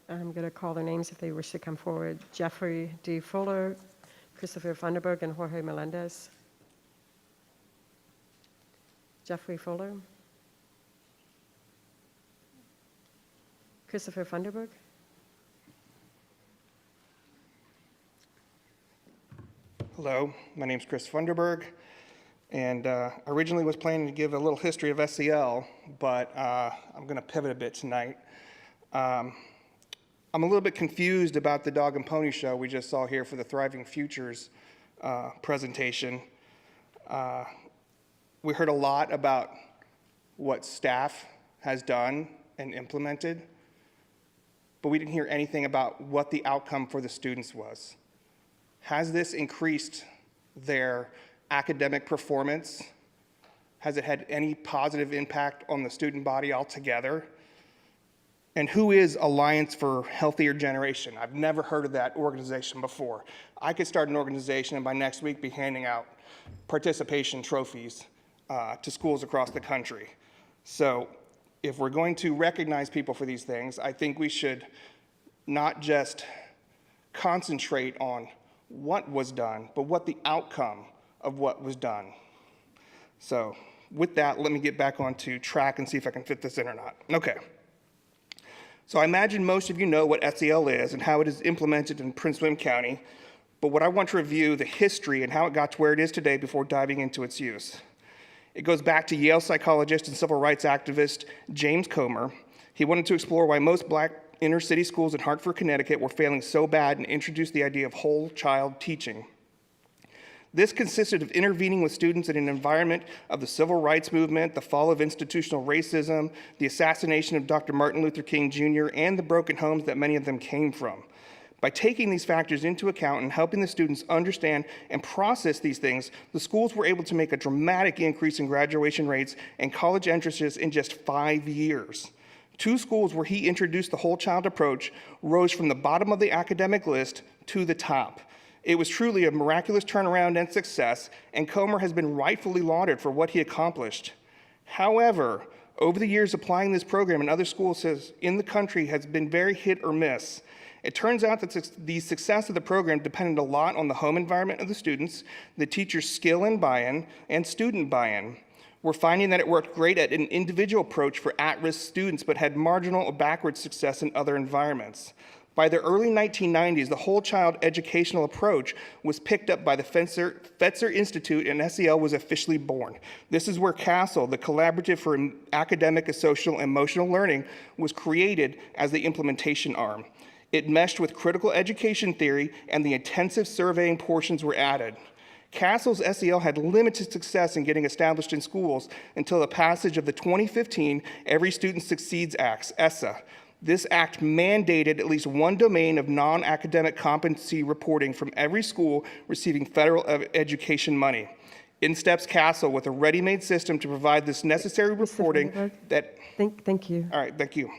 I'm going to call their names if they wish to come forward. Jeffrey D. Fuller, Christopher Funderburg, and Jorge Melendez. Jeffrey Fuller. Christopher Funderburg. Hello, my name is Chris Funderburg, and originally was planning to give a little history of SEL, but I'm going to pivot a bit tonight. I'm a little bit confused about the dog and pony show we just saw here for the Thriving Futures presentation. We heard a lot about what staff has done and implemented, but we didn't hear anything about what the outcome for the students was. Has this increased their academic performance? Has it had any positive impact on the student body altogether? And who is Alliance for Healthier Generation? I've never heard of that organization before. I could start an organization and by next week be handing out participation trophies to schools across the country. So if we're going to recognize people for these things, I think we should not just concentrate on what was done, but what the outcome of what was done. So with that, let me get back onto track and see if I can fit this in or not. Okay. So I imagine most of you know what SEL is and how it is implemented in Prince William County, but what I want to review the history and how it got to where it is today before diving into its use. It goes back to Yale psychologist and civil rights activist James Comer. He wanted to explore why most Black inner city schools in Hartford, Connecticut were failing so bad and introduced the idea of whole child teaching. This consisted of intervening with students in an environment of the civil rights movement, the fall of institutional racism, the assassination of Dr. Martin Luther King Jr., and the broken homes that many of them came from. By taking these factors into account and helping the students understand and process these things, the schools were able to make a dramatic increase in graduation rates and college entrances in just 5 years. 2 schools where he introduced the whole child approach rose from the bottom of the academic list to the top. It was truly a miraculous turnaround and success, and Comer has been rightfully lauded for what he accomplished. However, over the years, applying this program in other schools in the country has been very hit or miss. It turns out that the success of the program depended a lot on the home environment of the students, the teacher's skill and buy-in, and student buy-in. We're finding that it worked great at an individual approach for at-risk students, but had marginal or backward success in other environments. By the early 1990s, the whole child educational approach was picked up by the Fetzer Institute, and SEL was officially born. This is where CASEL, the Collaborative for Academic, Social, and Emotional Learning, was created as the implementation arm. It meshed with critical education theory, and the intensive surveying portions were added. CASEL's SEL had limited success in getting established in schools until the passage of the 2015 Every Student Succeeds Act, ESSA. This act mandated at least one domain of non-academic competency reporting from every school receiving federal education money. In steps CASEL with a ready-made system to provide this necessary reporting that... Thank you. All right, thank you.